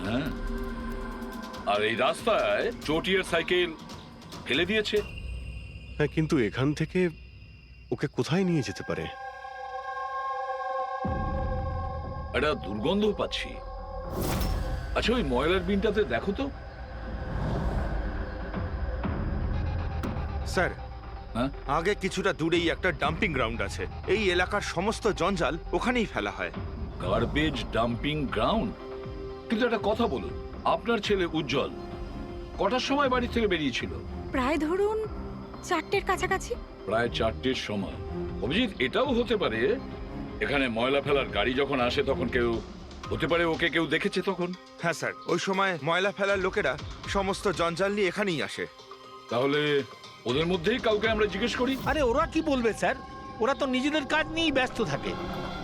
হ্যাঁ, আর এই রাস্তায় চটিয়ার সাইকেল ফেলে দিয়েছে। হ্যাঁ, কিন্তু এখান থেকে ওকে কোথায় নিয়ে যেতে পারে? একটা দুর্গন্ধ পাচ্ছি। আচ্ছা, ওই ময়লার বিনটাতে দেখো তো। স্যার, হ্যাঁ, আগে কিছুটা দূরেই একটা ডাম্পিং গ্রাউন্ড আছে। এই এলাকার সমস্ত জঞ্জাল ওখানেই ফেলা হয়। Garbage dumping ground. কিন্তু একটা কথা বলুন, আপনার ছেলে উজ্জ্বল কটার সময় বাড়ি থেকে বেরিয়েছিল? প্রায় ধরুন 4টের কাছাকাছি। প্রায় 4টের সময়। অভিজিৎ, এটাও হতে পারে এখানে ময়লা ফেলার গাড়ি যখন আসে তখন কেউ, হতে পারে ওকে কেউ দেখেছে তখন। হ্যাঁ স্যার, ওই সময় ময়লা ফেলার লোকেরা সমস্ত জঞ্জাল নিয়ে এখানেই আসে। তাহলে ওদের মধ্যেই কাউকে আমরা জিজ্ঞেস করি। আরে ওরা কি বলবে স্যার? ওরা তো নিজেদের কাজ নিয়েই ব্যস্ত থাকে।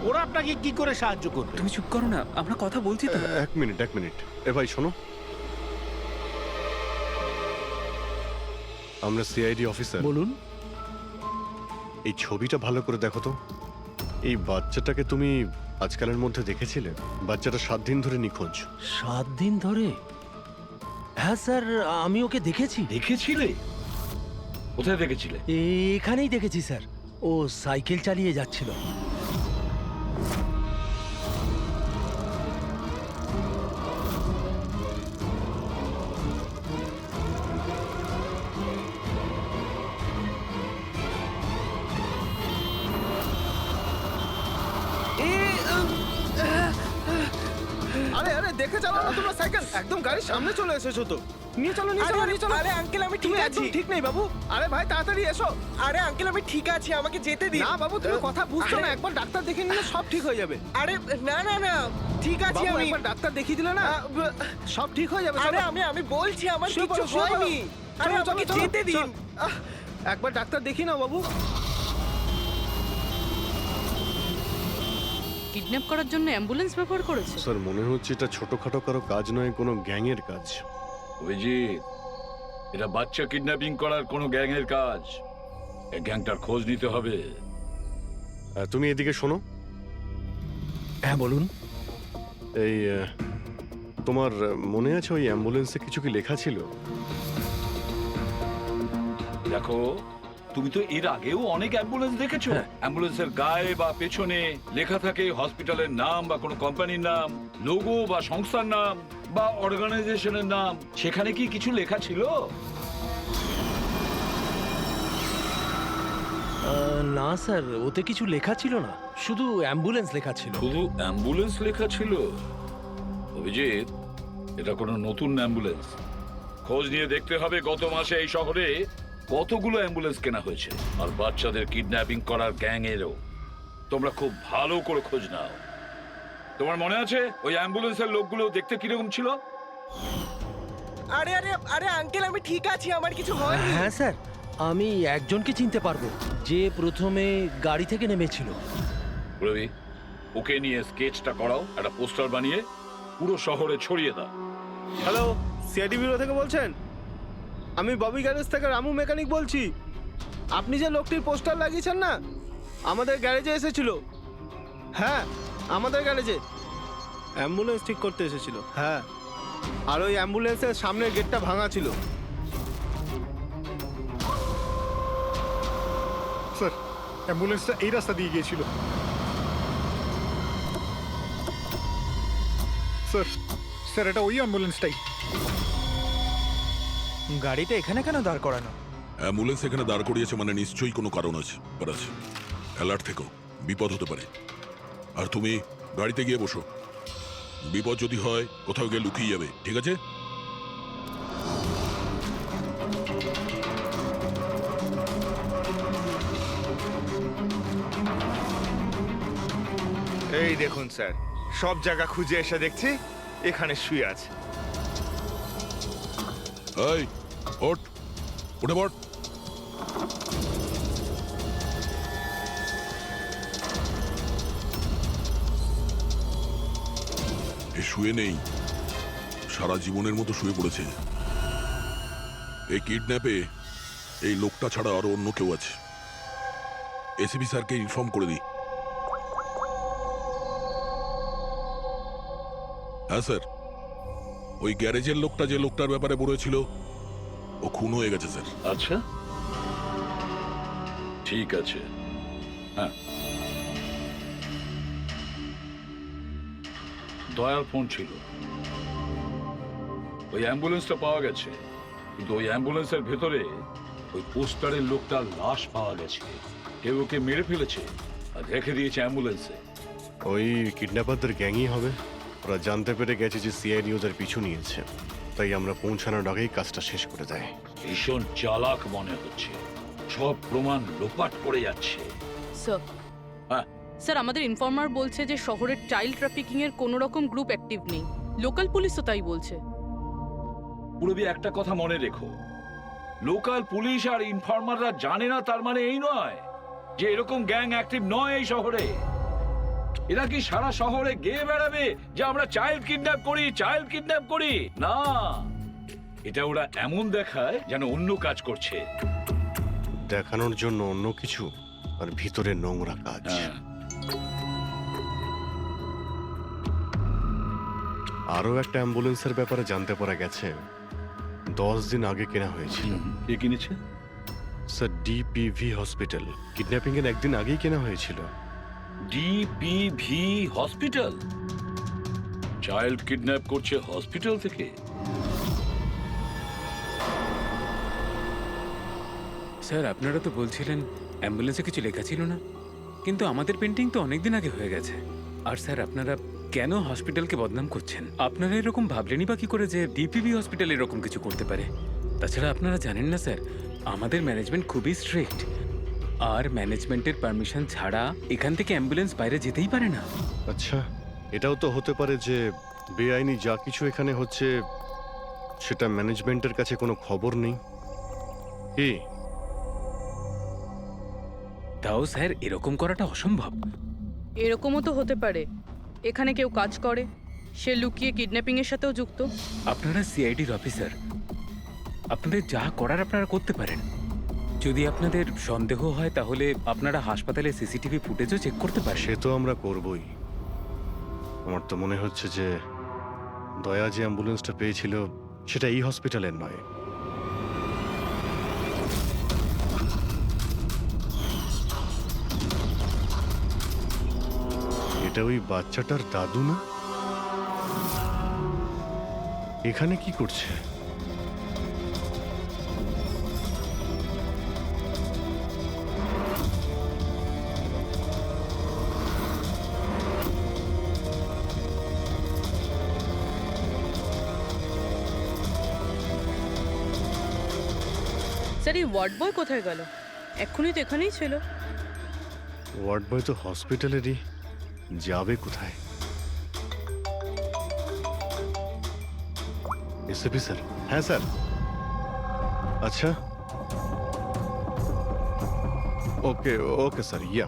ওরা আপনাকে কি করে সাহায্য করবে? তুমি চুপ করো না, আমরা কথা বলছি তো। এক মিনিট। এ ভাই শোনো, আমরা সিআইডি অফিসার। বলুন। এই ছবিটা ভালো করে দেখো তো। এই বাচ্চাটাকে তুমি আজকালের মধ্যে দেখেছিলে? বাচ্চাটা 7 দিন ধরে নিখোঁজ। 7 দিন ধরে? হ্যাঁ স্যার, আমি ওকে দেখেছি। দেখেছিলে? কোথায় দেখেছিলে? এখানেই দেখেছি স্যার। ও সাইকেল চালিয়ে যাচ্ছিল। আরে আরে দেখে চালাও না তোমরা সাইকেল, একদম গাড়ির সামনে চলে এসেছো তো। নিয়ে চলো নিয়ে চলো নিয়ে চলো। আরে আঙ্কেল, আমি ঠিক তুমি আছি। একদম ঠিক নেই বাবু। আরে ভাই তাড়াতাড়ি এসো। আরে আঙ্কেল, আমি ঠিক আছি, আমাকে যেতে দিন। না বাবু, তুমি কথা বুঝছো না। আরে- একবার ডাক্তার দেখে নিলে সব ঠিক হয়ে যাবে। আরে না না না, ঠিক আছে বাবু আমি। একবার ডাক্তার দেখিয়ে দিলে না সব ঠিক হয়ে যাবে। আরে চলো। আমি বলছি আমার শুয়ে কিছু পড়ো, শুয়ে পড়ো। হয়নি। আরে চলো, চলো, আমাকে চলো, যেতে দিন। চলো। একবার ডাক্তার দেখি নাও বাবু। কিডন্যাপ করার জন্য অ্যাম্বুলেন্স ব্যবহার করেছে। স্যার, মনে হচ্ছে এটা ছোটখাটো কারো কাজ নয়, কোনো গ্যাংয়ের কাজ। অভিজিৎ, এটা বাচ্চা কিডন্যাপিং করার কোনো গ্যাংয়ের কাজ। এই গ্যাংটার খোঁজ নিতে হবে। তুমি এদিকে শোনো। হ্যাঁ বলুন। এই তোমার মনে আছে ওই অ্যাম্বুলেন্সে কিছু কি লেখা ছিল? দেখো, তুমি তো এর আগেও অনেক অ্যাম্বুলেন্স দেখেছো। অ্যাম্বুলেন্সের গায়ে বা পেছনে লেখা থাকে হসপিটালের নাম বা কোনো কোম্পানির নাম, লোগো বা সংস্থার নাম বা অর্গানাইজেশনের নাম। সেখানে কি কিছু লেখা ছিল? না স্যার, ওতে কিছু লেখা ছিল না, শুধু অ্যাম্বুলেন্স লেখা ছিল। শুধু অ্যাম্বুলেন্স লেখা ছিল? অভিজিৎ, এটা কোনো নতুন অ্যাম্বুলেন্স। খোঁজ নিয়ে দেখতে হবে গত মাসে এই শহরে কতগুলো অ্যাম্বুলেন্স কেনা হয়েছে। আর বাচ্চাদের কিডন্যাপিং করার গ্যাংয়েরও। তোমরা খুব ভালো করে খোঁজ নাও। তোমার মনে আছে ওই অ্যাম্বুলেন্সের লোকগুলো দেখতে কিরকম ছিল? আরে আরে আরে আঙ্কেল, আমি ঠিক আছি, আমার কিছু হয়নি। হ্যাঁ স্যার, আমি একজনকে চিনতে পারবো, যে প্রথমে গাড়ি থেকে নেমেছিল। রবি, ওকে নিয়ে স্কেচটা করাও, একটা পোস্টার বানিয়ে পুরো শহরে ছড়িয়ে দাও। হ্যালো, সিআইডি ব্যুরো থেকে বলছেন? আমি ববি গ্যারেজ থেকে রামু মেকানিক বলছি। আপনি যে লোকটির পোস্টার লাগিয়েছেন না, আমাদের গ্যারেজে এসেছিল। হ্যাঁ, আমাদের গ্যারেজে অ্যাম্বুলেন্স ঠিক করতে এসেছিল। হ্যাঁ, আর ওই অ্যাম্বুলেন্সের সামনের গেটটা ভাঙা ছিল। স্যার, অ্যাম্বুলেন্সটা এই রাস্তা দিয়ে গিয়েছিল। স্যার স্যার এটা ওই অ্যাম্বুলেন্সটাই। গাড়িটা এখানে কেন দাঁড় করানো? অ্যাম্বুলেন্স এখানে দাঁড় করিয়েছে মানে নিশ্চয়ই কোনো কারণ আছে। অ্যালার্ট থেকো, বিপদ হতে পারে। আর তুমি গাড়িতে গিয়ে বসো। বিপদ যদি হয় কোথাও গিয়ে লুকিয়ে যাবে, ঠিক আছে? এই দেখুন স্যার, সব জায়গা খুঁজে এসে দেখছি এখানে শুয়ে আছে। এই ওঠ, উঠে পড়। এ শুয়ে নেই, সারা জীবনের মতো শুয়ে পড়েছে। এই কিডন্যাপে এই লোকটা ছাড়া আরো অন্য কেউ আছে। এসিপি স্যারকে ইনফর্ম করে দিই। হ্যাঁ স্যার। ওই গ্যারেজের লোকটা যে লোকটার ব্যাপারে বলেছিল ও খুন হয়ে গেছে স্যার। আচ্ছা, ঠিক আছে। হ্যাঁ, দয়ার ফোন ছিল। ওই অ্যাম্বুলেন্সটা পাওয়া গেছে, কিন্তু ওই অ্যাম্বুলেন্সের ভেতরে ওই পোস্টারের লোকটার লাশ পাওয়া গেছে। কেউ ওকে মেরে ফেলেছে আর রেখে দিয়েছে অ্যাম্বুলেন্সে। ওই কিডন্যাপারদের গ্যাংই হবে। ওরা জানতে পেরে গেছে যে সিআইডি ওদের পিছু নিয়েছে, তাই আমরা পৌঁছানোর আগেই কাজটা শেষ করে দেয়। ভীষণ চালাক মনে হচ্ছে, সব প্রমাণ লোপাট করে যাচ্ছে। স্যার, হ্যাঁ, স্যার আমাদের ইনফর্মার বলছে যে শহরের চাইল্ড ট্রাফিকিং এর কোনো রকম গ্রুপ অ্যাক্টিভ নেই। লোকাল পুলিশও তাই বলছে। পুরবি একটা কথা মনে রেখো, লোকাল পুলিশ আর ইনফর্মাররা জানে না তার মানে এই নয় যে এরকম গ্যাং অ্যাক্টিভ নয় এই শহরে। এরা কি সারা শহরে গেয়ে বেড়াবে যে আমরা চাইল্ড কিডন্যাপ করি, চাইল্ড কিডন্যাপ করি? না, এটা ওরা এমন দেখায় যেন অন্য কাজ করছে। দেখানোর জন্য অন্য কিছু আর ভিতরে নোংরা কাজ। হ্যাঁ, আরও একটা অ্যাম্বুলেন্সের ব্যাপারে জানতে পারা গেছে 10 দিন আগে কেনা হয়েছিল। কে কিনেছে? Sir, ডিপিভি hospital. কিডন্যাপিং এর একদিন আগেই কেনা হয়েছিল। ডিপিভি হসপিটাল? চাইল্ড কিডন্যাপ করছে হসপিটাল থেকে? স্যার, আপনারা তো বলছিলেন অ্যাম্বুলেন্সে কিছু লেখা ছিল না, কিন্তু আমাদের পেন্টিং তো অনেকদিন আগে হয়ে গেছে। আর স্যার, আপনারা কেন হসপিটালকে বদনাম করছেন? আপনারা এরকম ভাবলেনই বা কি করে যে ডিপিবি হসপিটাল এরকম কিছু করতে পারে? তাছাড়া আপনারা জানেন না স্যার, আমাদের ম্যানেজমেন্ট খুবই স্ট্রিক্ট, আর ম্যানেজমেন্টের পারমিশন ছাড়া এখান থেকে অ্যাম্বুলেন্স বাইরে যেতেই পারে না। আচ্ছা, এটাও তো হতে পারে যে বেআইনি যা কিছু এখানে হচ্ছে সেটা ম্যানেজমেন্টের কাছে কোনো খবর নেই। কি? তাও স্যার, এরকম করাটা অসম্ভব। এরকমও তো হতে পারে এখানে কেউ কাজ করে, সে লুকিয়ে কিডন্যাপিং এর সাথেও যুক্ত। আপনারা সিআইডির অফিসার, আপনাদের যা করার আপনারা করতে পারেন। যদি আপনাদের সন্দেহ হয় তাহলে আপনারা হাসপাতালে সিসিটিভি ফুটেজও চেক করতে পারেন। সে তো আমরা করবই। আমার তো মনে হচ্ছে যে দয়া যে অ্যাম্বুলেন্সটা পেয়েছিল সেটা এই হসপিটালের নয়। এটা ওই বাচ্চাটার দাদু না? এখানে কি করছে? স্যার, এই ওয়ার্ড বয় কোথায় গেল? এক্ষুনি তো এখানেই ছিল। ওয়ার্ড বয় তো হসপিটালেরই, যাবে কোথায়? SP sir? হ্যাঁ স্যার। আচ্ছা, ওকে ওকে স্যার। ইয়া,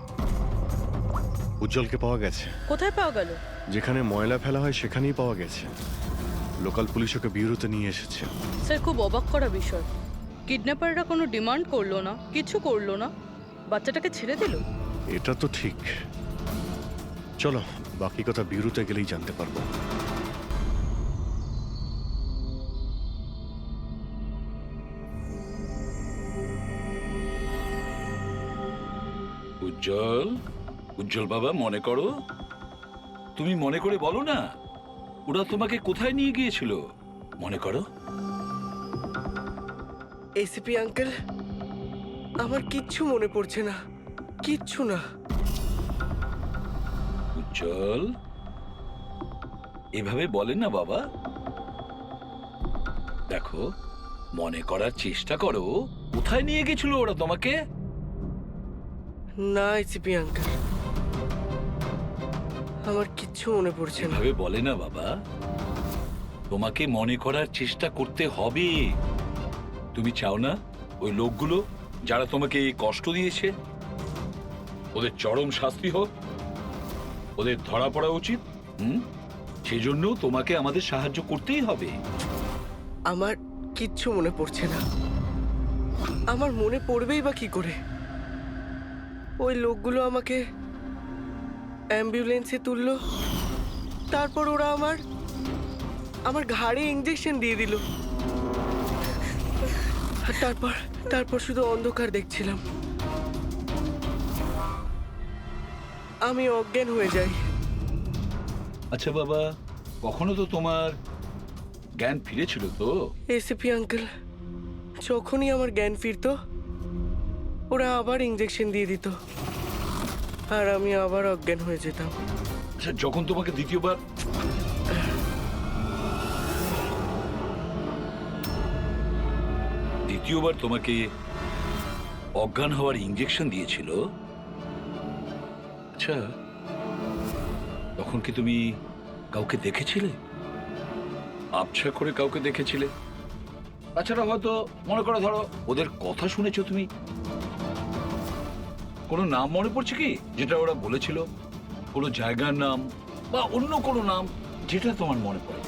উজ্জ্বলকে পাওয়া গেছে। কোথায় পাওয়া গেল? যেখানে ময়লা ফেলা হয় সেখানেই পাওয়া গেছে। লোকাল পুলিশ ওকে ব্যুরোতে নিয়ে এসেছে। স্যার, খুব অবাক করা বিষয়, কিডন্যাপাররা কোনো ডিমান্ড করলো না, কিছু করলো না, বাচ্চাটাকে ছেড়ে দিল। এটা তো ঠিক। চলো, বাকি কথা ব্যুরোতে গেলেই জানতে পারবো। উজ্জ্বল, উজ্জ্বল বাবা, মনে করো, তুমি মনে করে বলো না ওরা তোমাকে কোথায় নিয়ে গিয়েছিল? মনে করো। এসিপি আঙ্কেল, আমার কিচ্ছু মনে পড়ছে না, কিচ্ছু না। উজ্জ্বল, এভাবে বলেন না বাবা। দেখো, মনে করার চেষ্টা করো, কোথায় নিয়ে গেছিল ওরা তোমাকে? না এসিপি আঙ্কেল, আমার কিচ্ছু মনে পড়ছে না। এভাবে বলে না বাবা, তোমাকে মনে করার চেষ্টা করতে হবে। তুমি চাও না ওই লোকগুলো যারা তোমাকে এই কষ্ট দিয়েছে ওদের চরম শাস্তি হোক, ওদের ধরা পড়া উচিত? সেজন্য তোমাকে আমাদের সাহায্য করতেই হবে। আমার কিচ্ছু মনে পড়ছে না। আমার মনে পড়বেই বা কি করে? ওই লোকগুলো আমাকে অ্যাম্বুলেন্সে তুললো, তারপর ওরা আমার আমার ঘাড়ে ইঞ্জেকশন দিয়ে দিল। আর তারপর শুধু অন্ধকার দেখছিলাম। আমি অজ্ঞান হয়ে যাই। আচ্ছা বাবা, কখনো তো তোমার জ্ঞান ফিরেছিল তো? এসিপি আঙ্কেল, যখনই আমার জ্ঞান ফিরতো ওরা আবার ইঞ্জেকশন দিয়ে দিত আর আমি আবার অজ্ঞান হয়ে যেতাম। আচ্ছা, যখন তোমাকে দ্বিতীয়বার তোমাকে অজ্ঞান হওয়ার ইঞ্জেকশন দিয়েছিল, আচ্ছা তখন কি তুমি কাউকে দেখেছিলে? আবছা করে কাউকে দেখেছিলে? তাছাড়া হয়তো মনে করো, ধরো ওদের কথা শুনেছো তুমি, কোনো নাম মনে পড়ছে কি যেটা ওরা বলেছিল? কোনো জায়গার নাম বা অন্য কোনো নাম যেটা তোমার মনে পড়ে?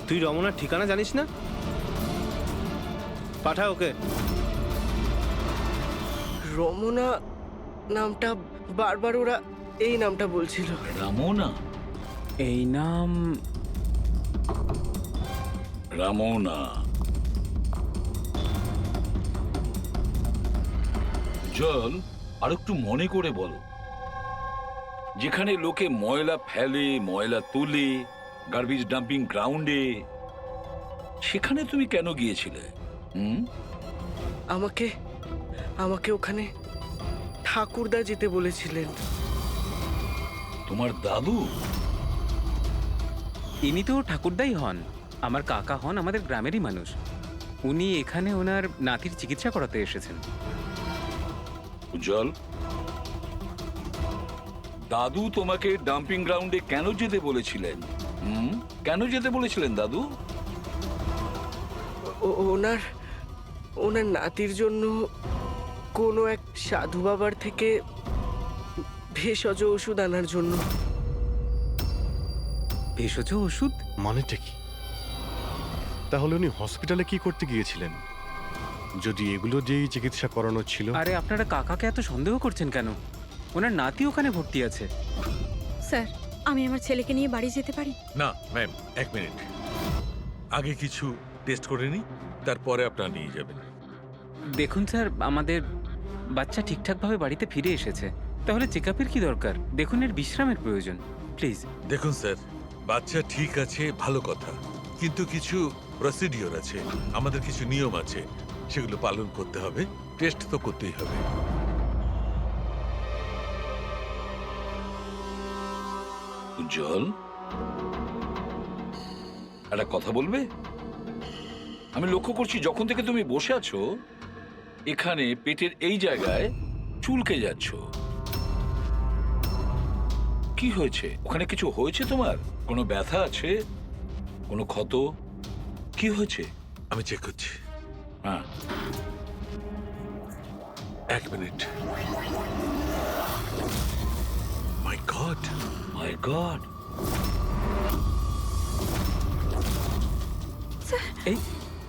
তুই রমনার ঠিকানা জানিস না? পাঠা ওকে। রমনা নামটা বারবার ওরা এই নামটা বলছিল। রামোনা? এই নাম রামোনা। জল, আর একটু মনে করে বলো, যেখানে লোকে ময়লা ফেলে, ময়লা তুলে, গার্বেজ ডাম্পিং গ্রাউন্ডে, সেখানে তুমি কেন গিয়েছিলে? আমাকে ওখানে ঠাকুরদা যেতে বলেছিলেন। তোমার দাদু? ইনি তো ঠাকুরদাই হন, আমার কাকা হন, আমাদের গ্রামেরই মানুষ। উনি এখানে ওনার নাতির চিকিৎসা করাতে এসেছেন। উজ্জ্বল, দাদু তোমাকে ডাম্পিং গ্রাউন্ডে কেন যেতে বলেছিলেন? কেন যেতে বলেছিলেন দাদু? ওনার নাতির জন্য কোনো এক সাধু বাবার থেকে ভেষজ ওষুধ আনার জন্য। ভেষজ ওষুধ মানেটা কি? তাহলে উনি হসপিটালে কি করতে গিয়েছিলেন যদি এগুলো দিয়েই চিকিৎসা করানো ছিল? আরে আপনারা কাকাকে এত সন্দেহ করছেন কেন? ওনার নাতি ওখানে ভর্তি আছে। স্যার, আমি আমার ছেলেকে নিয়ে বাড়ি যেতে পারি? না ম্যাম, এক মিনিট, আগে কিছু টেস্ট করে নিই, তারপরে আপনারা নিয়ে যাবেন। দেখুন স্যার, আমাদের বাচ্চা ঠিকঠাকভাবে বাড়িতে ফিরে এসেছে, তাহলে চেক আপের কি দরকার? দেখুন, এর বিশ্রামের প্রয়োজন, প্লিজ। দেখুন স্যার, বাচ্চা ঠিক আছে, ভালো কথা, কিন্তু কিছু প্রসিডিওর আছে, আমাদের কিছু নিয়ম আছে, সেগুলো পালন করতে হবে, টেস্ট তো করতেই হবে। উজ্জ্বল, একটা কথা বলবে? আমি লক্ষ্য করছি যখন থেকে তুমি বসে আছো এখানে পেটের এই জায়গায় চুলকে যাচ্ছ। কি হয়েছে? ওখানে কিছু হয়েছে তোমার? কোনো ব্যথা আছে? কোনো ক্ষত? কি হয়েছে? আমি চেক করছি। হ্যাঁ, এক মিনিট। মাই গড, মাই গড।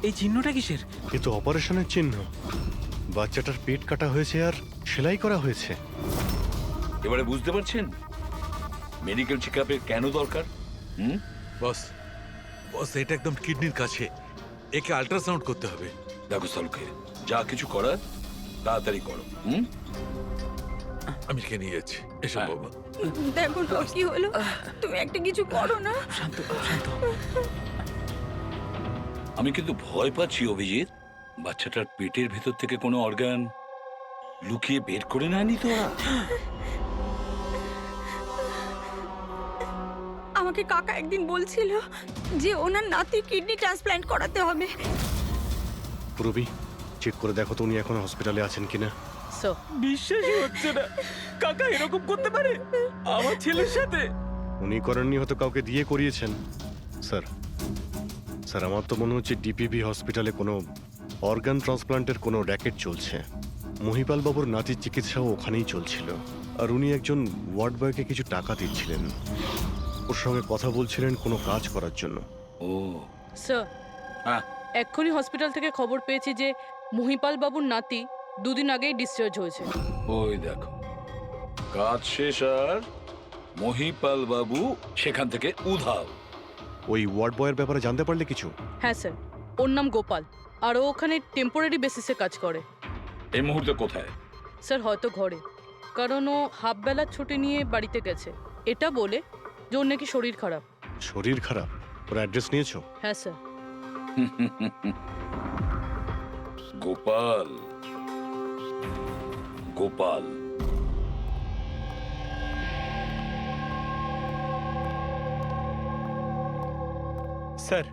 এই চিহ্নটা কিসের? এ তো অপারেশনের চিহ্ন। বাচ্চাটার পেট কাটা হয়েছে আর সেলাই করা হয়েছে। এবারে বুঝতে পারছেন মেডিকেল চেকআপের কেন দরকার? বস, এটা একদম কিডনির কাছে, একে আল্ট্রাসাউন্ড করতে হবে। দেখো সালুকে, যা কিছু করার তাড়াতাড়ি করো। আমি কে নিয়ে যাচ্ছি, এসো হ্যাঁ। বাবা। দেখো না কি হলো, তুমি একটা কিছু করো না। শান্ত শান্ত। আমি কিন্তু ভয় পাচ্ছি অভিজিৎ, বাচ্চাটার পেটের ভেতর থেকে কোনো অর্গান লুকিয়ে বের করে নেয়নি তো ওরা? আমাকে কাকা একদিন বলছিল যে ওনার নাতির কিডনি ট্রান্সপ্ল্যান্ট করাতে হবে। রবি, চেক করে দেখো তো উনি এখন হসপিটালে আছেন কিনা। স্যার, বিশ্বাসই হচ্ছে না, কাকা এরকম করতে পারে আমার ছেলের সাথে। উনি করেননি, হয়তো কাউকে দিয়ে করিয়েছেন। স্যার, আমার তো মনে হচ্ছে ডিপিভি হসপিটালে কোনো অর্গান ট্রান্সপ্লান্টের কোনো র্যাকেট চলছে। মহিপাল বাবুর নাতির চিকিৎসাও ওখানেই চলছিল, আর উনি একজন ওয়ার্ড বয়কে কিছু টাকা দিচ্ছিলেন, ওর সঙ্গে কথা বলছিলেন কোনো কাজ করার জন্য। ও স্যার, হ্যাঁ, এক্ষুনি হসপিটাল থেকে খবর পেয়েছি যে মহিপাল বাবুর নাতি দুদিন আগেই ডিসচার্জ হয়েছে। ওই দেখো, কাজ শেষ আর মহিপাল বাবু সেখান থেকে উধাও। ওই ওয়ার্ড বয়ের ব্যাপারে জানতে পারলে কিছু? হ্যাঁ স্যার, ওর নাম গোপাল, আর ও ওখানে টেম্পোরারি বেসিসে কাজ করে। এই মুহূর্তে কোথায়? স্যার হয়তো ঘরে, কারণ ও হাফ বেলার ছুটি নিয়ে বাড়িতে গেছে, এটা বলে যে ওর নাকি শরীর খারাপ। শরীর খারাপ? ওর অ্যাড্রেস নিয়েছো? হ্যাঁ স্যার। গোপাল, গোপাল স্যার,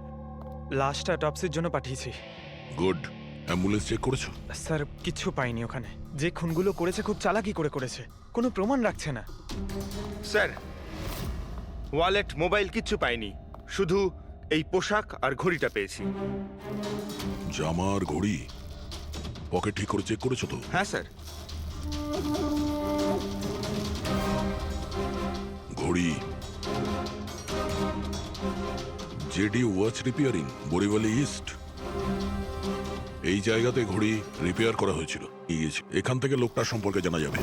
লাশটা অটপসির জন্য পাঠিয়েছি। গুড। অ্যাম্বুলেন্স চেক করেছো? স্যার কিচ্ছু পাইনি ওখানে। যে খুনগুলো করেছে খুব চালাকি করে করেছে, কোনো প্রমাণ রাখছে না। স্যার, ওয়ালেট মোবাইল কিচ্ছু পাইনি, শুধু এই পোশাক আর ঘড়িটা পেয়েছি। জামা আর ঘড়ি পকেট ঠিক করে চেক করেছো তো? হ্যাঁ স্যার। ঘড়ি জেডি ওয়াচ রিপেয়ারিং, বরিওয়ালি ইস্ট, এই জায়গাতে ঘড়ি রিপেয়ার করা হয়েছিল। এখান থেকে লোকটার সম্পর্কে জানা যাবে।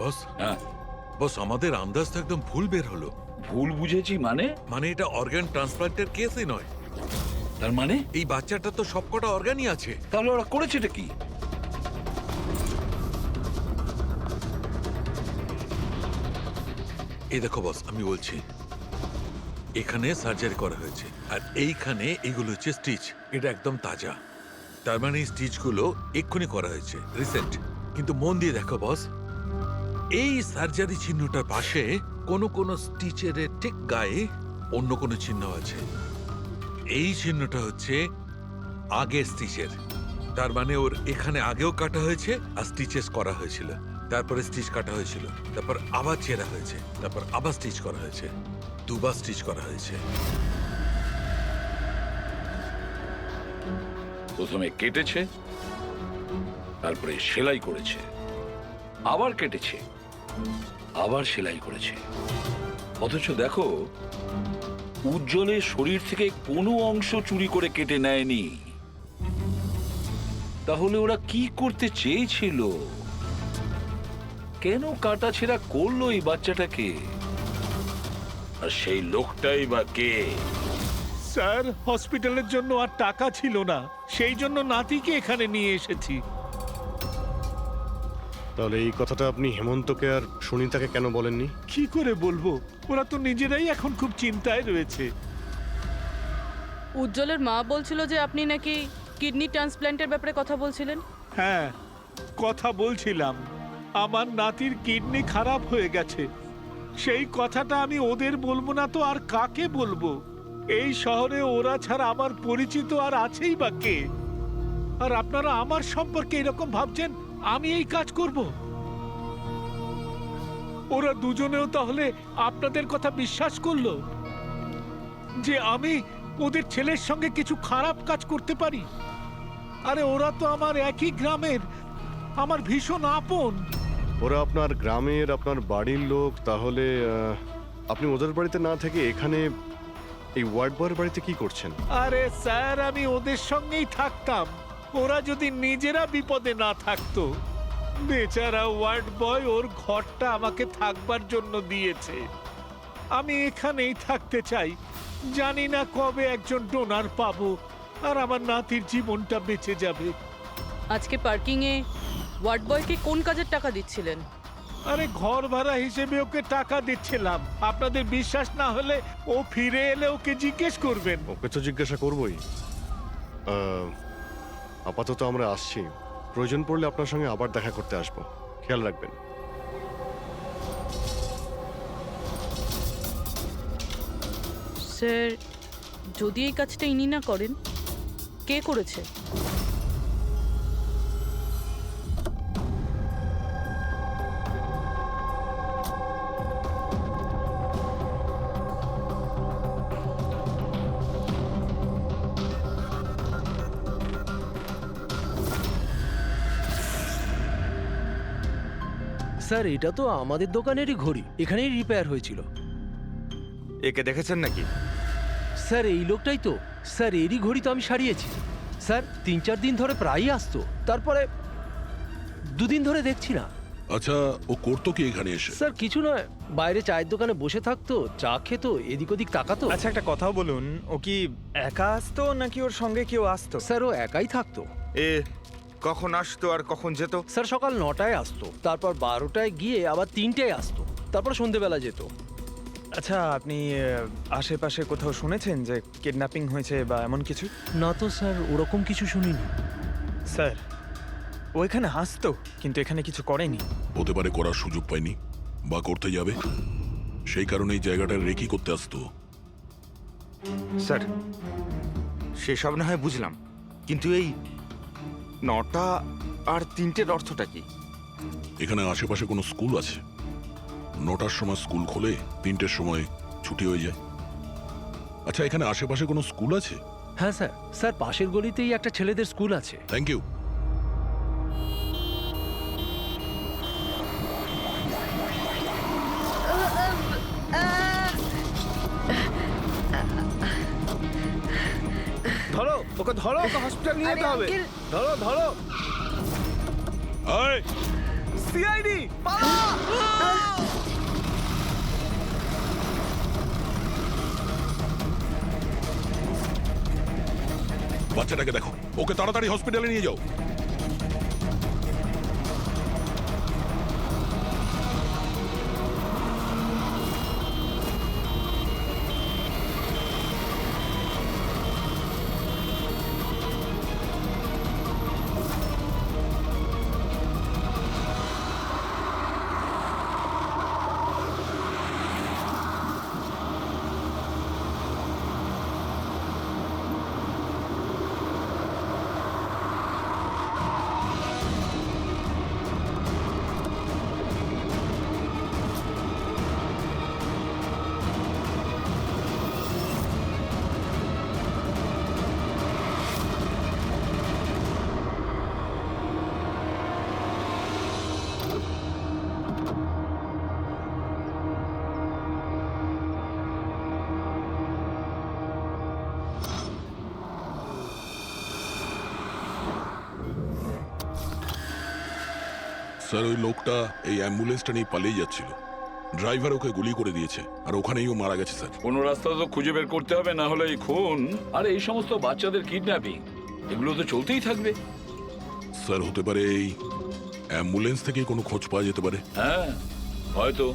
বস, হ্যাঁ বস, আমাদের আন্দাজ তো একদম ভুল বের হলো। ভুল বুঝেছি মানে? মানে এটা অর্গান ট্রান্সপ্লান্টের কেসই নয়। তার মানে এই বাচ্চাটা তো সবকটা অর্গানই আছে। তাহলে ওরা করেছেটা কি? এই দেখো বস, আমি বলছি, এখানে সার্জারি করা হয়েছে আর এইখানে এগুলো হচ্ছে স্টিচ। এটা একদম তাজা, তার মানে এই স্টিচগুলো এক্ষুনি করা হয়েছে, রিসেন্ট। কিন্তু মন দিয়ে দেখো বস, এই সার্জারি চিহ্নটার পাশে কোনো কোনো স্টিচের ঠিক গায়ে অন্য কোনো চিহ্ন আছে। এই চিহ্নটা হচ্ছে আগের স্টিচের, তার মানে ওর এখানে আগেও কাটা হয়েছে আর স্টিচেস করা হয়েছিল, তারপরে স্টিচ কাটা হয়েছিল, তারপর আবার চেরা হয়েছে, তারপর আবার স্টিচ করা হয়েছে, দুবার স্টিচ করা হয়েছে। প্রথমে কেটেছে, তারপরে সেলাই করেছে, আবার কেটেছে, আবার সেলাই করেছে। অথচ দেখো, উজ্জ্বলের শরীর থেকে কোনো অংশ চুরি করে কেটে নেয়নি। তাহলে ওরা কি করতে চেয়েছিল? কেন কাটাছেঁড়া করলো এই বাচ্চাটাকে? আর সেই লোকটাই বা কে? স্যার, হসপিটালের জন্য আর টাকা ছিল না, সেই জন্য নাতিকে এখানে নিয়ে এসেছি। তাহলে এই কথাটা আপনি হেমন্তকে আর সুনিতাকে কেন বলেননি? কি করে বলবো, ওরা তো নিজেরাই এখন খুব চিন্তায় রয়েছে। উজ্জ্বলের মা বলছিল যে আপনি নাকি কিডনি ট্রান্সপ্ল্যান্টের ব্যাপারে কথা বলছিলেন। হ্যাঁ, কথা বলছিলাম। আমার নাতির কিডনি খারাপ হয়ে গেছে, সেই কথাটা আমি ওদের বলবো না তো আর কাকে বলবো? এই শহরে ওরা ছাড়া আমার পরিচিত আর আছেই বা কে? আর আপনারা আমার সম্পর্কে এরকম ভাবছেন আমি এই কাজ করব? ওরা দুজনেও তাহলে আপনাদের কথা বিশ্বাস করলো যে আমি ওদের ছেলের সঙ্গে কিছু খারাপ কাজ করতে পারি? আরে ওরা তো আমার একই গ্রামের, আমার ভীষণ আপন। ওরা আপনার গ্রামের, আপনার বাড়ির লোক, তাহলে আপনি ওদের বাড়িতে না থেকে এখানে এই ওয়ার্ড বয়ের বাড়িতে কি করছেন? আরে স্যার, আমি ওদের সঙ্গেই থাকতাম, ওরা যদি নিজেরা বিপদে না থাকতো। বেচারা ওয়ার্ড বয় ওর ঘরটা আমাকে থাকবার জন্য দিয়েছে। আমি এখানেই থাকতে চাই, জানি না কবে একজন ডোনার পাবো আর আমার নাতির জীবনটা বেঁচে যাবে। আজকে পার্কিংয়ে ওয়ার্ড বয়কে কোন কাজের টাকা দিচ্ছিলেন? আরে ঘর ভাড়া হিসেবে ওকে টাকা দিচ্ছিলাম। আপনাদের বিশ্বাস না হলে ও ফিরে এলে ওকে জিজ্ঞেস করবেন। ওকে তো জিজ্ঞাসা করবই। আপাতত আমরা আসছি, প্রয়োজন পড়লে আপনার সঙ্গে আবার দেখা করতে আসবো, খেয়াল রাখবেন। স্যার, যদি এই কাজটা ইনি না করেন, কে করেছে? স্যার এটা তো আমাদের দোকানেরই ঘড়ি, এখানেই রিপেয়ার হয়েছিল। একে দেখেছেন নাকি? স্যার এই লোকটাই তো, স্যার এরই ঘড়ি তো আমি সারিয়েছি। স্যার 3-4 দিন ধরে প্রায়ই আসতো, তারপরে 2 দিন ধরে দেখছি না। আচ্ছা, ও করতো কি এখানে এসে? স্যার কিছু নয়, বাইরে চায়ের দোকানে বসে থাকতো, চা খেতো, এদিক ওদিক তাকাতো। আচ্ছা একটা কথাও বলুন, ও কি একা আসতো নাকি ওর সঙ্গে কেউ আসতো? স্যার ও একাই থাকতো। এ কখন আসতো আর কখন যেত? স্যার সকাল 9টায় আসতো, তারপর 12টায় গিয়ে আবার 3টায় আসতো, তারপর সন্ধেবেলা যেত। আচ্ছা আপনি আশেপাশে কোথাও শুনেছেন যে কিডন্যাপিং হয়েছে বা এমন কিছু? না তো স্যার, ওরকম কিছু শুনিনি। স্যার ও এখানে আসতো কিন্তু এখানে কিছু করেনি। হতে পারে করার সুযোগ পায়নি বা করতে যাবে, সেই কারণে এই জায়গাটা রেকি করতে আসতো। স্যার সেসব না হয় বুঝলাম, কিন্তু এই 9টা আর 3টের অর্থটা কি? এখানে আশেপাশে কোনো স্কুল আছে? 9টার সময় স্কুল খোলে, 3টের সময় ছুটি হয়ে যায়। আচ্ছা, এখানে আশেপাশে কোনো স্কুল আছে? হ্যাঁ স্যার, স্যার পাশের গলিতেই একটা ছেলেদের স্কুল আছে। Thank you. ধরো ওকে, ধরো ওকে, হসপিটাল নিয়ে যেতে হবে। ধরো ধরো। এই সিআইডি বাচ্চাটাকে দেখো, ওকে তাড়াতাড়ি হসপিটালে নিয়ে যাও। স্যার, ওই লোকটা এই অ্যাম্বুলেন্সটা নিয়ে পালিয়ে যাচ্ছিল। ড্রাইভার ওকে গুলি করে দিয়েছে আর ওখানেই ও মারা গেছে। স্যার কোনো রাস্তা তো খুঁজে বের করতে হবে, না হলে এই খুন আর এই সমস্ত বাচ্চাদের কিডন্যাপিং এগুলো তো চলতেই থাকবে। স্যার হতে পারে এই অ্যাম্বুলেন্স থেকে কোনো খোঁজ পাওয়া যেতে পারে। হ্যাঁ হয়তো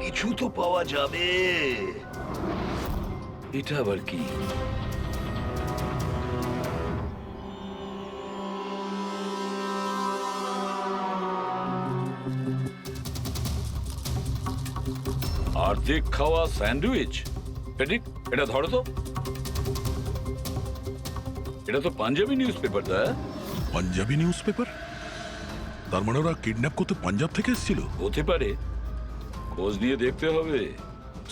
কিছু তো পাওয়া যাবে। এটা আবার কি? অর্ধেক খাওয়া স্যান্ডউইচ। পেডিক, এটা ধরো তো। এটা তো Punjabi newspaper. Punjabi newspaper? তার মানে ওরা কিডন্যাপ করতে পাঞ্জাব থেকে এসেছিল? হতে পারে, খোঁজ নিয়ে দেখতে হবে।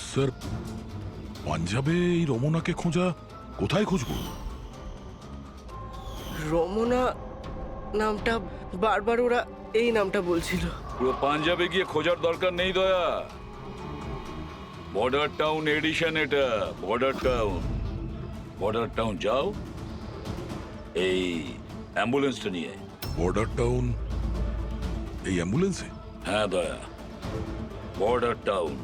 স্যার পাঞ্জাবে এই রমনাকে খোঁজা, কোথায় খুঁজবো? রমনা নামটা বারবার ওরা এই নামটা বলছিল। পুরো পাঞ্জাবে গিয়ে খোঁজার দরকার নেই দয়া। বর্ডার টাউন এডিশন এটা, বর্ডার টাউন। বর্ডার টাউন যাও এই অ্যাম্বুলেন্সটা নিয়ে। বর্ডার টাউন এই অ্যাম্বুলেন্সে? হ্যাঁ দয়া, border town.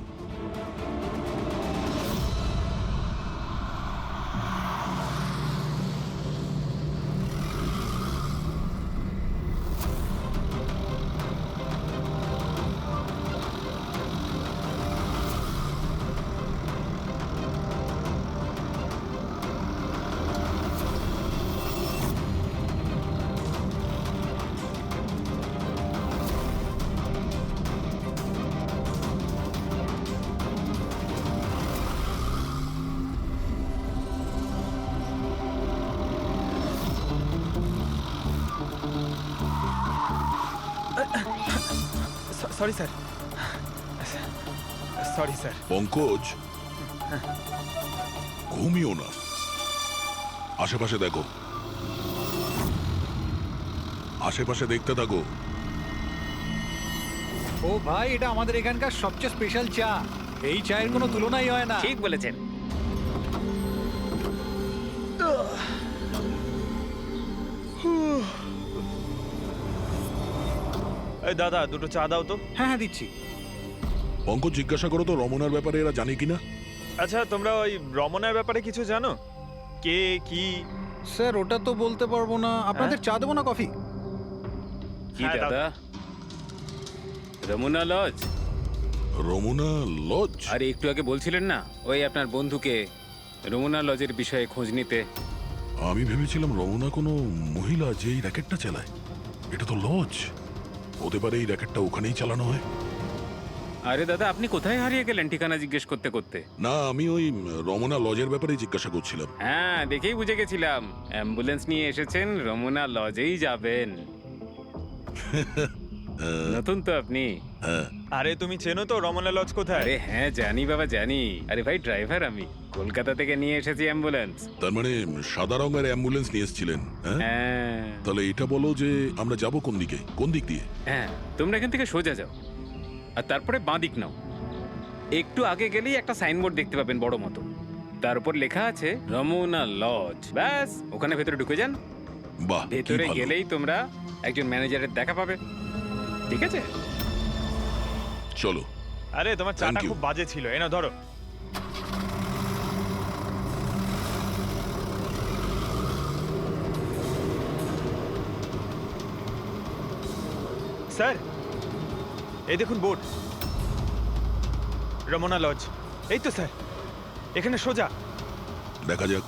Sorry sir, sorry sir. Pankaj, ঘুমিও না, আশেপাশে দেখো, আশেপাশে দেখতে থাকো। ও ভাই, এটা আমাদের এখানকার সবচেয়ে স্পেশাল চা। এই চায়ের কোনো তুলনাই হয় না। ঠিক বলেছেন। এই দাদা, দুটো চা দাও তো। হ্যাঁ হ্যাঁ, দিচ্ছি। পঙ্কজ, জিজ্ঞাসা করো তো রমনার ব্যাপারে এরা জানে কিনা। আচ্ছা, তোমরা ওই রমনার ব্যাপারে কিছু জানো? কে কি? স্যার ওটা তো বলতে পারবো না। আপনাদের চা দেবো না কফি? কি হ্যাঁ, দাদা? রমুনা লজ? রমনা লজ? আরে একটু আগে বলছিলেন না ওই আপনার বন্ধুকে রমুনা লজের বিষয়ে খোঁজ নিতে। আমি ভেবেছিলাম রমনা কোনো মহিলা যে এই র্যাকেটটা চালায়। এটা তো লজ, হতে পারে এই র্যাকেটটা ওখানেই চালানো হয়। আরে দাদা, আপনি কোথায় হারিয়ে গেলেন ঠিকানা জিজ্ঞেস করতে করতে? না, আমি ওই রমনা লজের ব্যাপারে জিজ্ঞাসা করছিলাম। হ্যাঁ, দেখেই বুঝে গেছিলাম অ্যাম্বুলেন্স নিয়ে এসেছেন, রমুনা লজেই যাবেন। নতুন তো আপনি? হ্যাঁ। আরে তুমি চেনো তো রমনা লজ কোথায়? আরে হ্যাঁ, জানি বাবা জানি। আরে ভাই, ড্রাইভার আমি, কলকাতা থেকে নিয়ে এসেছি অ্যাম্বুলেন্স। তার মানে সাদা রঙের অ্যাম্বুলেন্স নিয়ে এসেছিলেন? হ্যাঁ। তাহলে এটা বলো যে আমরা যাব কোন দিকে, কোন দিক দিয়ে? হ্যাঁ, তোমরা এখান থেকে সোজা যাও আর তারপরে বাঁ দিক নাও। একটু আগে গেলেই একটা সাইনবোর্ড দেখতে পাবেন বড় মতো, তার উপর লেখা আছে রমনা লজ। ব্যাস, ওখানে ভেতরে ঢুকে যান। বাহ, ভেতরে গেলেই তোমরা একজন ম্যানেজারের দেখা পাবে। ঠিক আছে, চলো। আরে তোমার চাটা খুব বাজে ছিল, এনা ধরো। স্যার, এই দেখুন বোর্ড, রমনা লজ। এই তো স্যার, এখানে সোজা। দেখা যাক।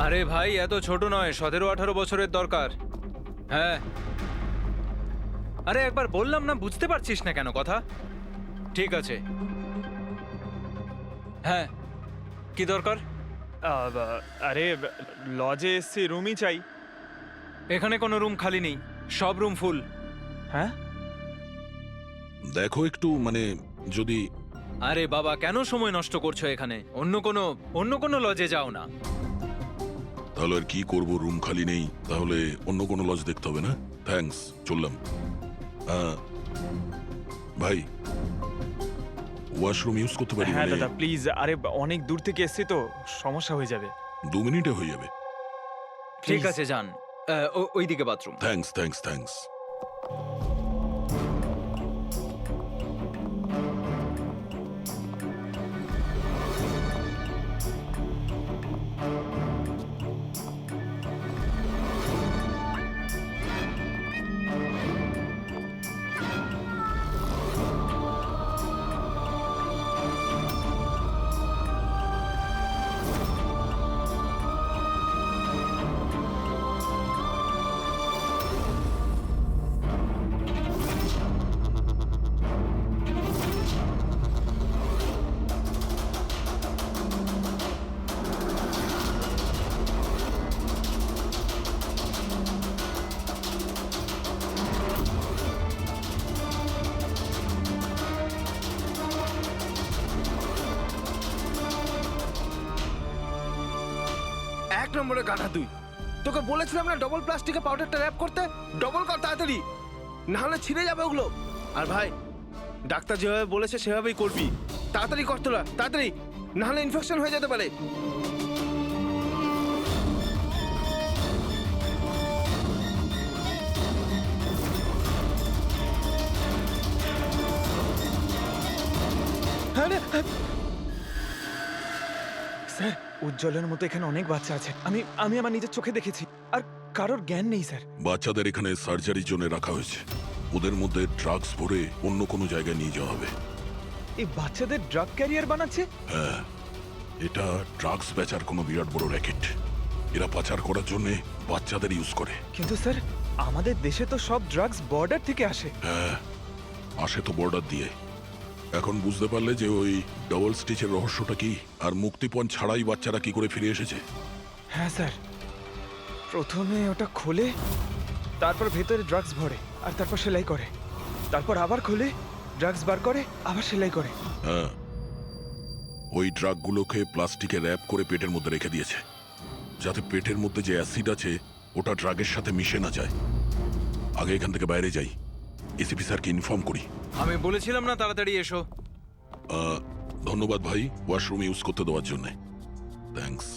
আরে ভাই, এত ছোট নয়, 17-18 বছরের দরকার। হ্যাঁ। আরে একবার বললাম না, বুঝতে পারছিস না কেন কথা? ঠিক আছে। হ্যাঁ, কি দরকার? আরে লজে এসছি, রুমই চাই। এখানে কোনো রুম খালি নেই, সব রুম ফুল। হ্যাঁ? দেখো একটু, মানে যদি... আরে বাবা, কেন সময় নষ্ট করছো এখানে? অন্য কোনো লজে যাও না। তাহলে আর কি করবো, রুম খালি নেই, তাহলে অন্য কোনো লজ দেখতে হবে না? থ্যাঙ্কস, চললাম। ভাই, ওয়াশরুম ইউজ করতে পারি? হ্যাঁ দাদা প্লিজ, আরে অনেক দূর থেকে এসছি তো, সমস্যা হয়ে যাবে। 2 মিনিটে হয়ে যাবে। ঠিক আছে, যান। ওইদিকে বাথরুম। Thanks, thanks, thanks. এক নম্বরে গাধা তুই। তোকে বলেছিলাম না ডবল প্লাস্টিকে পাউডারটা র্যাপ করতে? ডবল কর তাড়াতাড়ি, না হলে ছিঁড়ে যাবে ওগুলো। আর ভাই, ডাক্তার যেভাবে বলেছে সেভাবেই করবি। তাড়াতাড়ি কর তোরা, তাড়াতাড়ি, না হলে ইনফেকশন হয়ে যেতে পারে। স্যার, উজ্জ্বলের মতো এখানে অনেক বাচ্চা আছে, আমি আমার নিজের চোখে দেখেছি, আর কারোর জ্ঞান নেই স্যার। বাচ্চাদের এখানে সার্জারির জন্য রাখা হয়েছে, ওদের মধ্যে ড্রাগস ভরে অন্য কোনো জায়গায় নিয়ে যাওয়া হবে। এই বাচ্চাদের ড্রাগ ক্যারিয়ার বানাচ্ছে? হ্যাঁ, এটা ড্রাগস বেচার কোনো বিরাট বড় র্যাকেট। এরা পাচার করার জন্য বাচ্চাদের ইউজ করে। কিন্তু স্যার, আমাদের দেশে তো সব ড্রাগস বর্ডার থেকে আসে। হ্যাঁ, আসে তো বর্ডার দিয়ে। এখন বুঝতে পারলে যে ওই ডবল স্টিচের রহস্যটা কি, আর মুক্তিপণ ছাড়াই বাচ্চারা কি করে ফিরে এসেছে? হ্যাঁ স্যার, প্রথমে ওটা খোলে, তারপর ভেতরে ড্রাগস ভরে, আর তারপর সেলাই করে, তারপর আবার খোলে, ড্রাগস বার করে আবার সেলাই করে। হ্যাঁ, ওই ড্রাগগুলোকে প্লাস্টিকে র্যাপ করে পেটের মধ্যে রেখে দিয়েছে, যাতে পেটের মধ্যে যে অ্যাসিড আছে ওটা ড্রাগের সাথে মিশে না যায়। আগে এখান থেকে বাইরে যাই, এসিপি স্যারকে ইনফর্ম করি। আমি বলেছিলাম না তাড়াতাড়ি এসো। ধন্যবাদ ভাই ওয়াশরুম ইউজ করতে দেওয়ার জন্য। থ্যাঙ্কস।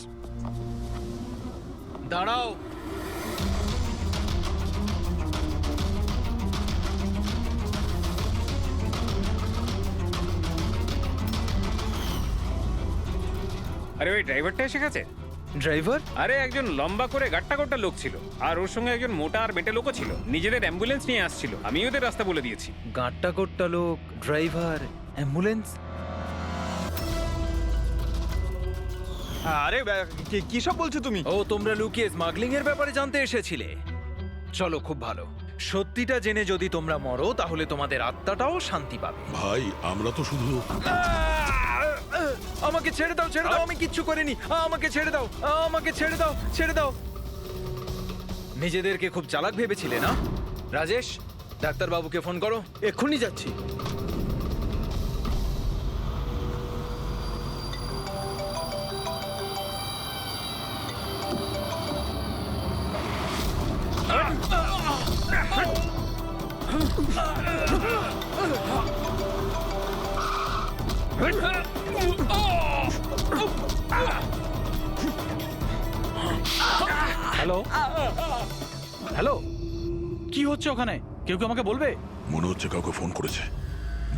দাঁড়াও। আরে ওই ড্রাইভারটা এসে গেছে। ড্রাইভার? আরে একজন লম্বা করে গাট্টা গোট্টা লোক ছিল, আর ওর সঙ্গে একজন মোটা আর বেটে লোকও ছিল। নিজেদের অ্যাম্বুলেন্স নিয়ে আসছিল, আমি ওদের রাস্তা বলে দিয়েছি। গাঁটটা কোট্টা লোক, ড্রাইভার, অ্যাম্বুলেন্স। আরে কি সব বলছো তুমি? ও তোমরা লুকিয়ে স্মাগলিং এর ব্যাপারে জানতে এসেছিলে। চলো, খুব ভালো। সত্যিটা জেনে যদি তোমরা মরো তাহলে তোমাদের আত্মাটাও শান্তি পাবে। ভাই আমরা তো শুধু আমাকে ছেড়ে দাও, ছেড়ে দাও, আমি কিচ্ছু করিনি। আমাকে ছেড়ে দাও, আমাকে ছেড়ে দাও, ছেড়ে দাও। নিজেদেরকে খুব চালাক ভেবেছিলে না? রাজেশ, ডাক্তারবাবুকে ফোন করো। এক্ষুনি যাচ্ছি। হ্যালো হ্যালো, কি হচ্ছে ওখানে? কেউ কি আমাকে বলবে? মনে হচ্ছে কাউকে ফোন করেছে।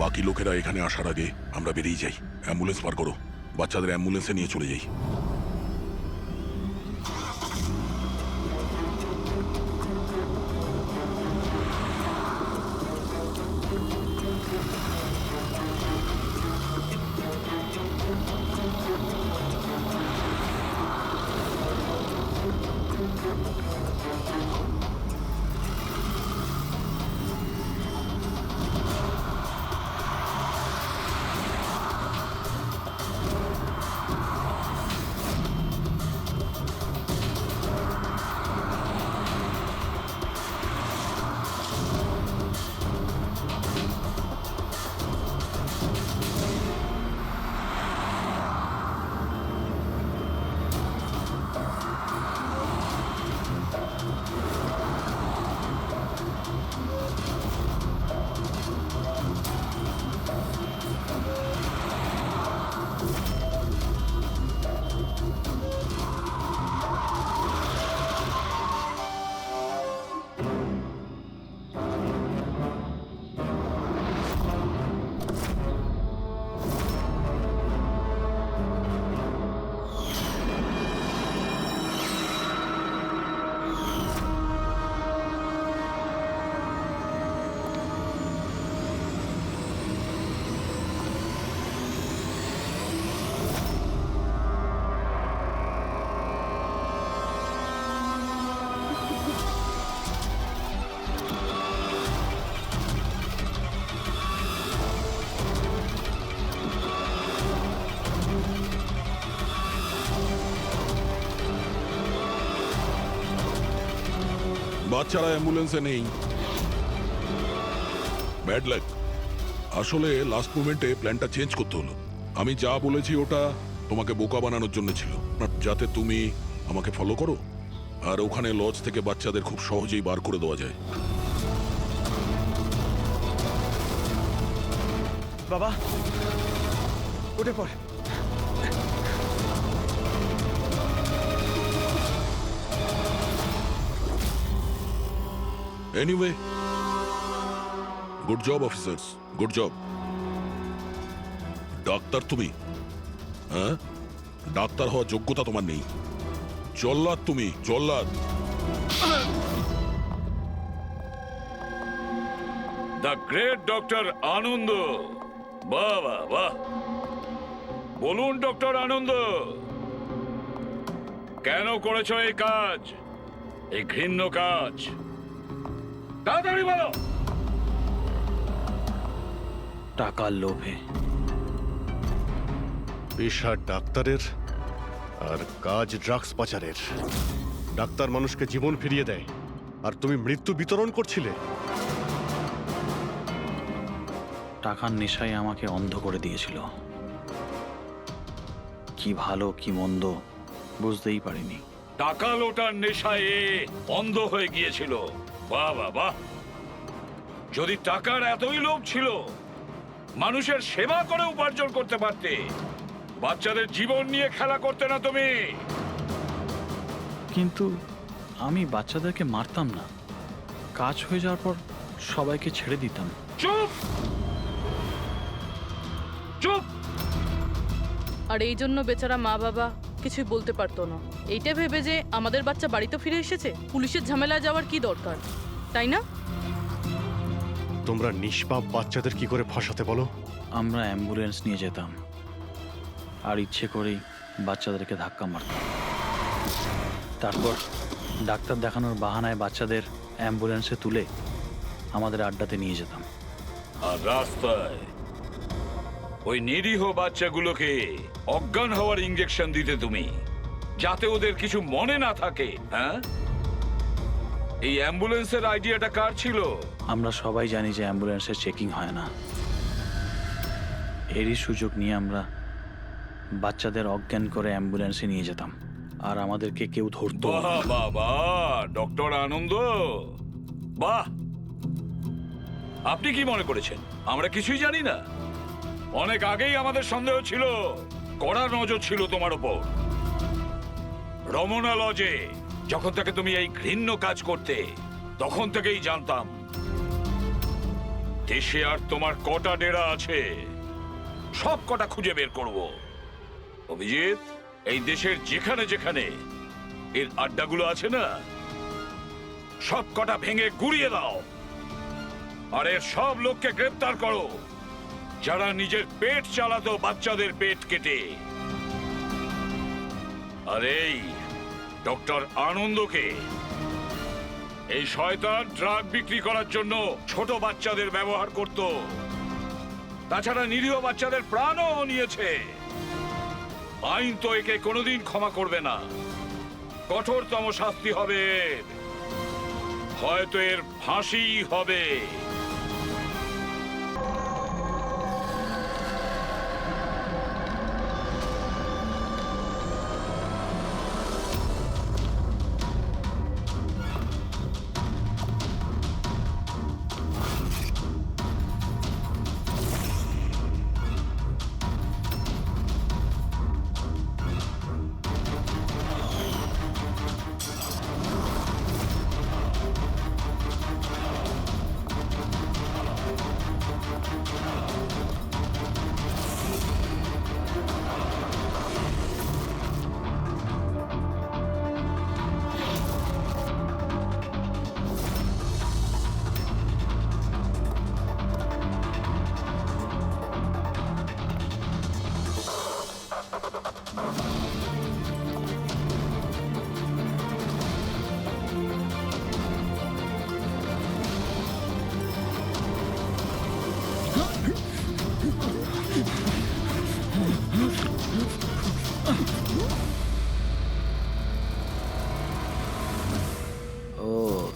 বাকি লোকেরা এখানে আসার আগে আমরা বেরিয়ে যাই। অ্যাম্বুলেন্স পার করো, বাচ্চাদের অ্যাম্বুলেন্সে নিয়ে চলে যাই। বাচ্চারা অ্যাম্বুলেন্সে নেই। Bad luck. আসলে লাস্ট মোমেন্টে প্ল্যানটা চেঞ্জ করতে হলো। আমি যা বলেছি ওটা তোমাকে বোকা বানানোর জন্য ছিল, যাতে তুমি আমাকে ফলো করো আর ওখানে লজ থেকে বাচ্চাদের খুব সহজেই বার করে দেওয়া যায়। বাবা, উঠে পড়। Anyway, good job officers, good job. Doctor তুমি? হ্যাঁ, ডাক্তার হওয়ার যোগ্যতা তোমার নেই। জল্লাদ তুমি, জল্লাদ। দ্য গ্রেট ডক্টর আনন্দ। বাহ বাহ বাহ, বলুন ডক্টর আনন্দ, কেন করেছো এই কাজ, এই ঘৃণ্য কাজ? তাড়াতাড়ি বলো। টাকার লোভে। পেশা ডাক্তারের আর কাজ ড্রাগস পাচারের। ডাক্তার মানুষকে জীবন ফিরিয়ে দেয় আর তুমি মৃত্যু বিতরণ করছিলে। টাকার নেশায় আমাকে অন্ধ করে দিয়েছিল। কি ভালো কি মন্দ বুঝতেই পারিনি। টাকা লোটার নেশায় এ অন্ধ হয়ে গিয়েছিল। বাহ বাহ বাহ! যদি টাকার এতই লোভ ছিল, মানুষের সেবা করে উপার্জন করতে পারতে। বাচ্চাদের জীবন নিয়ে খেলা করতে না তুমি। কিন্তু আমি বাচ্চাদেরকে মারতাম না, কাজ হয়ে যাওয়ার পর সবাইকে ছেড়ে দিতাম। চুপ চুপ! আর এই জন্য বেচারা মা বাবা কিছুই বলতে পারতো না, এইটা ভেবে যে আমাদের বাচ্চা বাড়িতে ফিরে এসেছে, পুলিশের ঝামেলায় যাওয়ার কি দরকার, তাই না? তোমরা নিষ্পাপ বাচ্চাদের কি করে ফাঁসাতে বলো? আমরা অ্যাম্বুলেন্স নিয়ে যেতাম আর ইচ্ছে করেই বাচ্চাদেরকে ধাক্কা মারতাম। তারপর ডাক্তার দেখানোর বাহানায় বাচ্চাদের অ্যাম্বুলেন্সে তুলে আমাদের আড্ডাতে নিয়ে যেতাম। আর রাস্তায় ওই নিরীহ বাচ্চাগুলোকে অজ্ঞান হওয়ার ইঞ্জেকশন দিতে তুমি, যাতে ওদের কিছু মনে না থাকে। হ্যাঁ, এই অ্যাম্বুলেন্সের আইডিয়াটা কার ছিল? আমরা সবাই জানি যে অ্যাম্বুলেন্সের চেকিং হয় না। এরই সুযোগ নিয়ে আমরা বাচ্চাদের অজ্ঞান করে অ্যাম্বুলেন্সে নিয়ে যেতাম আর আমাদেরকে কেউ ধরতো না। বাহ বাহ বাহ! ডক্টর আনন্দ, বাহ! আপনি কি মনে করেছেন আমরা কিছুই জানি না? অনেক আগেই আমাদের সন্দেহ ছিল, কড়া নজর ছিল তোমার ওপর। রমনা লজে যখন থেকে তুমি এই ঘৃণ্য কাজ করতে, তখন থেকেই জানতাম দেশে আর তোমার কটা ডেরা আছে সব কটা খুঁজে বের করব। অভিজিৎ, এই দেশের যেখানে যেখানে এর আড্ডাগুলো আছে না, সব কটা ভেঙে গুড়িয়ে দাও। আর এর সব লোককে গ্রেফতার করো যারা নিজের পেট চালাতো বাচ্চাদের পেট কেটে। আর এই ডক্টর আনন্দকে, এই শয়তান ড্রাগ বিক্রি করার জন্য ছোট বাচ্চাদের ব্যবহার করত। তাছাড়া নিরীহ বাচ্চাদের প্রাণও নিয়েছে। আইন তো একে কোনোদিন ক্ষমা করবে না। কঠোরতম শাস্তি হবে এর। হয়তো এর ফাঁসি হবে।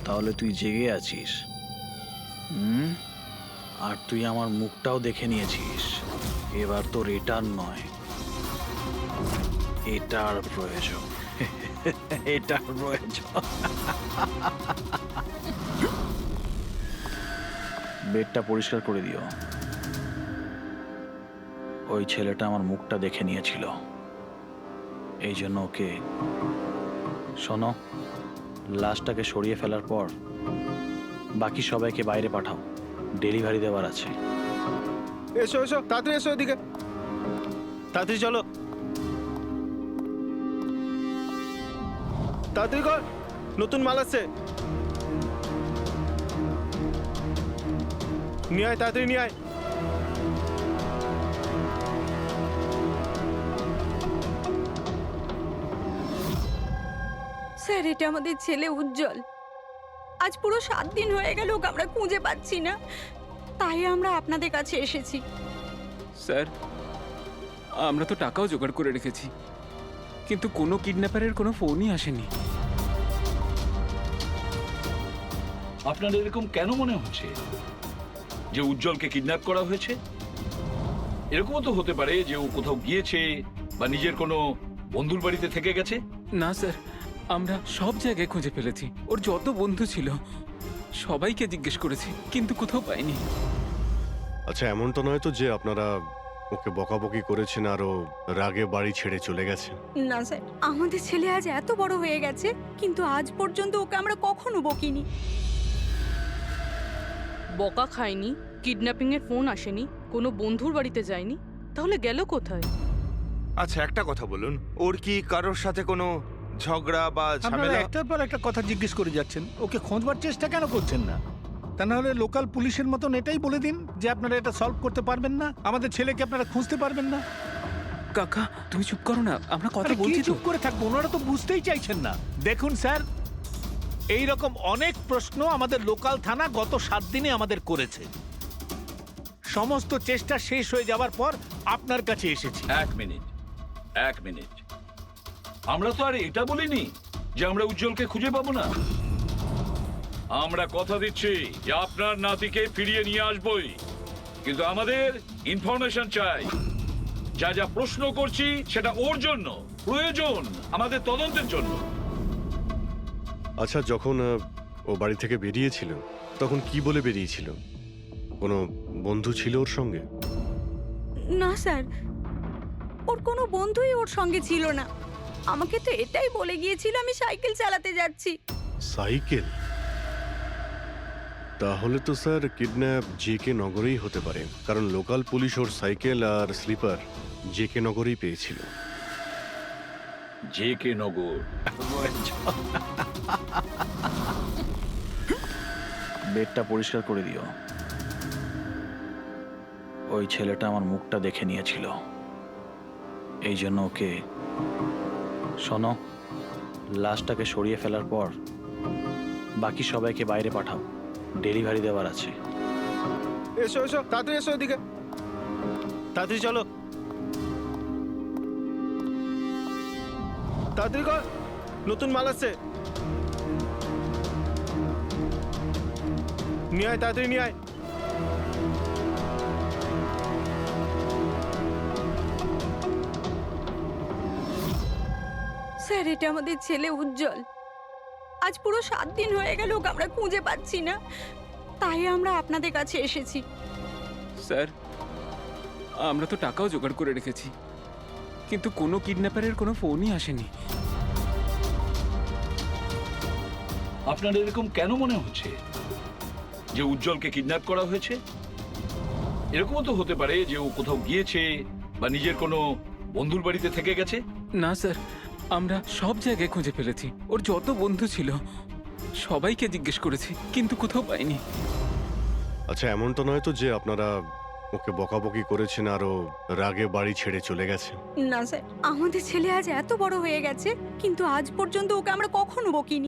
তাহলে তুই জেগে আছিস। আর তুই আমার মুখটাও দেখে নিয়েছিস। এবার তোর এটার নয়, এটার প্রয়োজন। এটার প্রয়োজন। বেডটা পরিষ্কার করে দিও। ওই ছেলেটা আমার মুখটা দেখে নিয়েছিল, এই জন্য ওকে। শোনো, লাশটাকে সরিয়ে ফেলার পর বাকি সবাইকে বাইরে পাঠাও, ডেলিভারি দেওয়ার আছে। এসো এসো, তাড়াতাড়ি এসো এদিকে, তাড়াতাড়ি চলো, তাড়াতাড়ি কর, নতুন মাল আসছে। নিয়ে আয়, তাড়াতাড়ি নিয়ে আয়। স্যার, এটা আমাদের ছেলে উজ্জ্বল। আজ পুরো 7 দিন হয়ে গেল ওকে আমরা খুঁজে পাচ্ছি না, তাই আমরা আপনাদের কাছে এসেছি। স্যার, আমরা তো টাকাও জোগাড় করে রেখেছি, কিন্তু কোনো কিডন্যাপারের কোনো ফোনই আসেনি। আপনার এরকম কেন মনে হচ্ছে? যে উজ্জ্বলকে কিডন্যাপ করা হয়েছে? এরকমও তো হতে পারে যে ও কোথাও গিয়েছে বা নিজের কোনো বন্ধুর বাড়িতে থেকে গেছে। না স্যার, আমরা সব জায়গায় খুঁজে ফেলেছি। ওর যত বন্ধু ছিল সবাইকে জিজ্ঞেস করেছি, কিন্তু কোথাও পাইনি। আচ্ছা, এমনটা নয় তো যে আপনারা ওকে বকাবকি করেছেন আর ও রাগে বাড়ি ছেড়ে চলে গেছে? না স্যার, আমাদের ছেলে আজ এত বড় হয়ে গেছে, কিন্তু আজ পর্যন্ত ওকে আমরা কখনো বকিনি। বকা খায়নি, কিডন্যাপিং এর ফোন আসেনি, কোনো বন্ধুর বাড়িতে যায়নি, তাহলে গেল কোথায়? আচ্ছা, একটা কথা বলুন, ওর কি কারোর সাথে কোনো ঝগড়া বা আপনারা ঝামেলা? একটার পর একটা কথা জিজ্ঞেস করে যাচ্ছেন, ওকে খোঁজবার চেষ্টা কেন করছেন না? তা নাহলে লোকাল পুলিশের মতন এটাই বলে দিন যে আপনারা এটা সলভ করতে পারবেন না, আমাদের ছেলেকে আপনারা খুঁজতে পারবেন না। কাকা তুমি চুপ করো না, আমরা কথা আরে কি বলছি তো। চুপ করে থাকবো? ওনারা তো বুঝতেই চাইছেন না। দেখুন স্যার, এই রকম অনেক প্রশ্ন আমাদের লোকাল থানা গত 7 দিনে আমাদের করেছে। সমস্ত চেষ্টা শেষ হয়ে যাবার পর আপনার কাছে এসেছি। এক মিনিট, আমরা তো আর এটা বলিনি যে আমরা উজ্জ্বলকে খুঁজে পাবো না। আমরা কথা দিচ্ছি যে আপনার নাতিকে ফিরিয়ে নিয়ে আসবই, কিন্তু আমাদের ইনফরমেশন চাই। যা যা প্রশ্ন করছি সেটা ওর জন্য প্রয়োজন, আমাদের তদন্তের জন্য। আচ্ছা, যখন ও বাড়ি থেকে বেরিয়েছিল তখন কি বলে বেরিয়েছিল? কোনো বন্ধু ছিল ওর সঙ্গে? না স্যার, ওর কোনো বন্ধুই ওর সঙ্গে ছিল না। আমাকে তো এটাই বলে গিয়েছিল আমি সাইকেল চালাতে যাচ্ছি। সাইকেল? তাহলে তো স্যার কিডন্যাপ জেকে নগরেই হতে পারে, কারণ লোকাল পুলিশ ওর সাইকেল আর স্লিপার জেকে নগরেই পেয়েছিল। জেকে নগর? বেডটা পরিষ্কার করে দিও। ওই ছেলেটা আমার মুখটা দেখে নিয়েছিল, এই জন্য ওকে। শোনো, লাশটাকে সরিয়ে ফেলার পর বাকি সবাইকে বাইরে পাঠাও, ডেলিভারি দেওয়ার আছে। এসো এসো, তাড়াতাড়ি এসো এদিকে, তাড়াতাড়ি চলো, তাড়াতাড়ি কর, নতুন মাল আসছে। নিয়ে আয়, তাড়াতাড়ি নিয়ে আয়। স্যার, এটা আমাদের ছেলে উজ্জ্বল। আজ পুরো 7 দিন হয়ে গেল ওকে আমরা খুঁজে পাচ্ছি না, তাই আমরা আপনাদের কাছে এসেছি। স্যার, আমরা তো টাকাও জোগাড় করে রেখেছি, কিন্তু কোনো কিডন্যাপারের কোনো ফোনই আসেনি। আপনার এরকম কেন মনে হচ্ছে যে উজ্জ্বলকে কিডন্যাপ করা হয়েছে? এরকমও তো হতে পারে যে ও কোথাও গিয়েছে বা নিজের কোনো বন্ধুর বাড়িতে থেকে গেছে। না স্যার, আমরা সব জায়গায় খুঁজে ফেলেছি। ওর যত বন্ধু ছিল সবাইকে জিজ্ঞেস করেছি, কিন্তু কোথাও পাইনি। আচ্ছা, এমনটা নয় তো যে আপনারা ওকে বকাবকি করেছেন আর ও রাগে বাড়ি ছেড়ে চলে গেছে? না স্যার, আমাদের ছেলে আজ এত বড় হয়ে গেছে, কিন্তু আজ পর্যন্ত ওকে আমরা কখনো বকিনি।